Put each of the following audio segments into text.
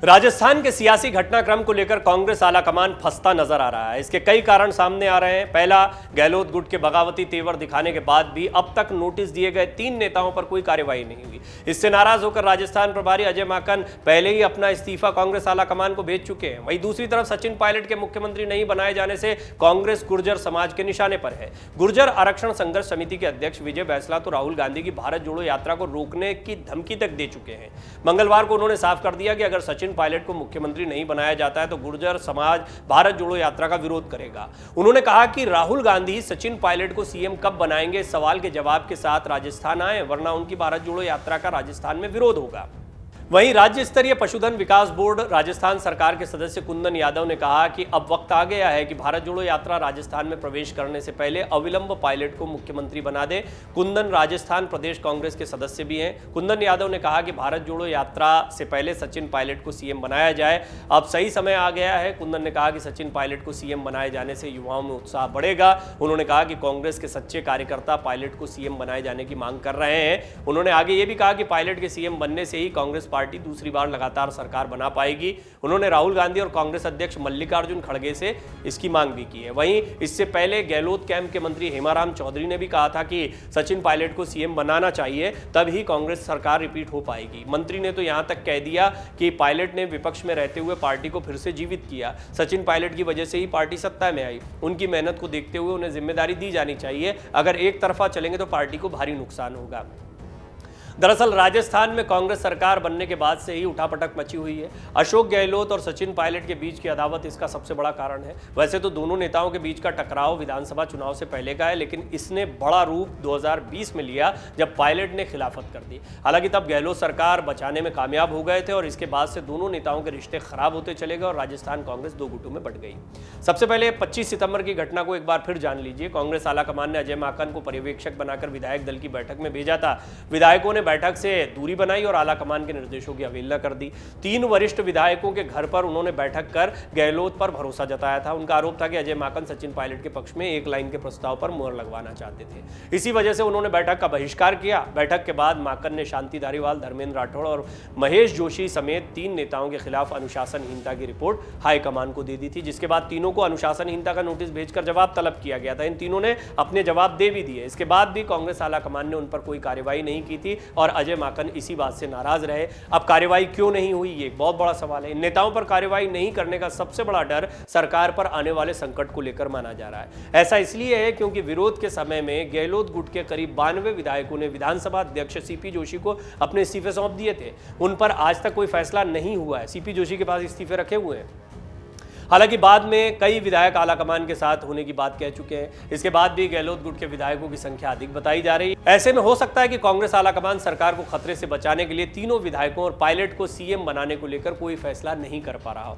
राजस्थान के सियासी घटनाक्रम को लेकर कांग्रेस आलाकमान फंसता नजर आ रहा है। इसके कई कारण सामने आ रहे हैं। पहला, गहलोत गुट के बगावती तेवर दिखाने के बाद भी अब तक नोटिस दिए गए 3 नेताओं पर कोई कार्यवाही नहीं हुई। इससे नाराज होकर राजस्थान प्रभारी अजय माकन पहले ही अपना इस्तीफा कांग्रेस आलाकमान को भेज चुके हैं। वहीं दूसरी तरफ सचिन पायलट के मुख्यमंत्री नहीं बनाए जाने से कांग्रेस गुर्जर समाज के निशाने पर है। गुर्जर आरक्षण संघर्ष समिति के अध्यक्ष विजय बैसला तो राहुल गांधी की भारत जोड़ो यात्रा को रोकने की धमकी तक दे चुके हैं। मंगलवार को उन्होंने साफ कर दिया कि अगर सचिन पायलट को मुख्यमंत्री नहीं बनाया जाता है तो गुर्जर समाज भारत जोड़ो यात्रा का विरोध करेगा। उन्होंने कहा कि राहुल गांधी सचिन पायलट को सीएम कब बनाएंगे, इस सवाल के जवाब के साथ राजस्थान आए, वरना उनकी भारत जोड़ो यात्रा का राजस्थान में विरोध होगा। वहीं राज्य स्तरीय पशुधन विकास बोर्ड राजस्थान सरकार के सदस्य कुंदन यादव ने कहा कि अब वक्त आ गया है कि भारत जोड़ो यात्रा राजस्थान में प्रवेश करने से पहले अविलंब पायलट को मुख्यमंत्री बना दे। कुंदन राजस्थान प्रदेश कांग्रेस के सदस्य भी हैं। कुंदन यादव ने कहा कि भारत जोड़ो यात्रा से पहले सचिन पायलट को सीएम बनाया जाए, अब सही समय आ गया है। कुंदन ने कहा कि सचिन पायलट को सीएम बनाए जाने से युवाओं में उत्साह बढ़ेगा। उन्होंने कहा कि कांग्रेस के सच्चे कार्यकर्ता पायलट को सीएम बनाए जाने की मांग कर रहे हैं। उन्होंने आगे ये भी कहा कि पायलट के सीएम बनने से ही कांग्रेस पार्टी दूसरी बार लगातार सरकार बना पाएगी। उन्होंने राहुल गांधी और कांग्रेस अध्यक्ष मल्लिकार्जुन खड़गे से इसकी मांग भी की है। वहीं इससे पहले गहलोत कैंप के मंत्री हेमाराम चौधरी ने भी कहा था कि सचिन पायलट को सीएम बनाना चाहिए, तभी कांग्रेस सरकार रिपीट हो पाएगी। मंत्री ने तो यहां तक कह दिया कि पायलट ने विपक्ष में रहते हुए पार्टी को फिर से जीवित किया। सचिन पायलट की वजह से ही पार्टी सत्ता में आई। उनकी मेहनत को देखते हुए उन्हें जिम्मेदारी दी जानी चाहिए। अगर एक तरफा चलेंगे तो पार्टी को भारी नुकसान होगा। दरअसल राजस्थान में कांग्रेस सरकार बनने के बाद से ही उठापटक मची हुई है। अशोक गहलोत और सचिन पायलट के बीच की अदावत इसका सबसे बड़ा कारण है। वैसे तो दोनों नेताओं के बीच का टकराव विधानसभा चुनाव से पहले का है, लेकिन इसने बड़ा रूप 2020 में लिया जब पायलट ने खिलाफत कर दी। हालांकि तब गहलोत सरकार बचाने में कामयाब हो गए थे और इसके बाद से दोनों नेताओं के रिश्ते खराब होते चले गए और राजस्थान कांग्रेस 2 गुटों में बंट गई। सबसे पहले 25 सितंबर की घटना को एक बार फिर जान लीजिए। कांग्रेस आलाकमान ने अजय माकन को पर्यवेक्षक बनाकर विधायक दल की बैठक में भेजा था। विधायकों ने बैठक से दूरी बनाई और आलाकमान के निर्देशों की अवहेलना कर दी। 3 वरिष्ठ विधायकों के घर पर उन्होंने बैठक कर गहलोत पर भरोसा जताया था। उनका आरोप था कि अजय माकन सचिन पायलट के पक्ष में एक लाइन के प्रस्ताव पर मुहर लगवाना चाहते थे। इसी वजह से उन्होंने बैठक का बहिष्कार किया। बैठक के बाद माकन ने शांति धारीवाल, धर्मेंद्र राठौड़ और महेश जोशी समेत 3 नेताओं के खिलाफ अनुशासनहीनता की रिपोर्ट हाईकमान को दे दी थी, जिसके बाद तीनों को अनुशासनहीनता का नोटिस भेजकर जवाब तलब किया गया था। इन तीनों ने अपने जवाब दे भी दिए। इसके बाद भी कांग्रेस आलाकमान ने उन पर कोई कार्रवाई नहीं की थी और अजय माकन इसी बात से नाराज रहे। अब कार्रवाई क्यों नहीं हुई, ये एक बहुत बड़ा सवाल है। इन नेताओं पर कार्रवाई नहीं करने का सबसे बड़ा डर सरकार पर आने वाले संकट को लेकर माना जा रहा है। ऐसा इसलिए है क्योंकि विरोध के समय में गहलोत गुट के करीब 92 विधायकों ने विधानसभा अध्यक्ष सीपी जोशी को अपने इस्तीफे सौंप दिए थे। उन पर आज तक कोई फैसला नहीं हुआ है। सीपी जोशी के पास इस्तीफे रखे हुए हैं। हालांकि बाद में कई विधायक आलाकमान के साथ होने की बात कह चुके हैं। इसके बाद भी गहलोत गुट के विधायकों की संख्या अधिक बताई जा रही है। ऐसे में हो सकता है कि कांग्रेस आलाकमान सरकार को खतरे से बचाने के लिए तीनों विधायकों और पायलट को सीएम बनाने को लेकर कोई फैसला नहीं कर पा रहा हो।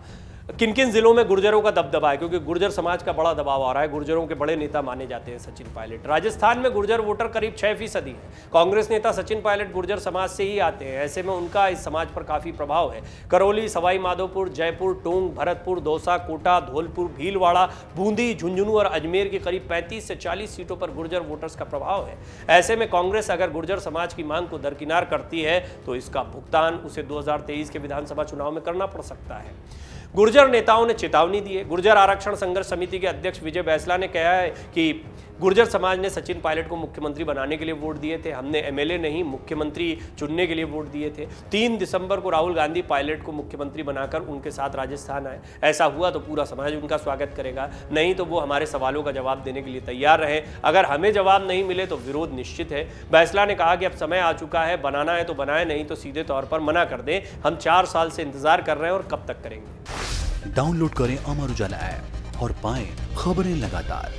किन किन जिलों में गुर्जरों का दबदबा है, क्योंकि गुर्जर समाज का बड़ा दबाव आ रहा है। गुर्जरों के बड़े नेता माने जाते हैं सचिन पायलट। राजस्थान में गुर्जर वोटर करीब 6% है। कांग्रेस नेता सचिन पायलट गुर्जर समाज से ही आते हैं। ऐसे में उनका इस समाज पर काफी प्रभाव है। करौली, सवाई माधोपुर, जयपुर, टोंक, भरतपुर, दौसा, कोटा, धौलपुर, भीलवाड़ा, बूंदी, झुंझुनू और अजमेर की करीब 35 से 40 सीटों पर गुर्जर वोटर्स का प्रभाव है। ऐसे में कांग्रेस अगर गुर्जर समाज की मांग को दरकिनार करती है तो इसका भुगतान उसे 2023 के विधानसभा चुनाव में करना पड़ सकता है। गुर्जर नेताओं ने चेतावनी दी है। गुर्जर आरक्षण संघर्ष समिति के अध्यक्ष विजय बैसला ने कहा है कि गुर्जर समाज ने सचिन पायलट को मुख्यमंत्री बनाने के लिए वोट दिए थे। हमने एमएलए नहीं, मुख्यमंत्री चुनने के लिए वोट दिए थे। 3 दिसंबर को राहुल गांधी पायलट को मुख्यमंत्री बनाकर उनके साथ राजस्थान आए। ऐसा हुआ तो पूरा समाज उनका स्वागत करेगा, नहीं तो वो हमारे सवालों का जवाब देने के लिए तैयार रहे। अगर हमें जवाब नहीं मिले तो विरोध निश्चित है। बैसला ने कहा कि अब समय आ चुका है, बनाना है तो बनाए, नहीं तो सीधे तौर पर मना कर दें। हम 4 साल से इंतजार कर रहे हैं और कब तक करेंगे। डाउनलोड करें अमर उजाला ऐप और पाएं खबरें लगातार।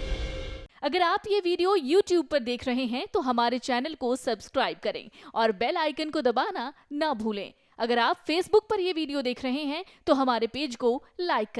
अगर आप ये वीडियो YouTube पर देख रहे हैं तो हमारे चैनल को सब्सक्राइब करें और बेल आइकन को दबाना ना भूलें। अगर आप Facebook पर ये वीडियो देख रहे हैं तो हमारे पेज को लाइक करें।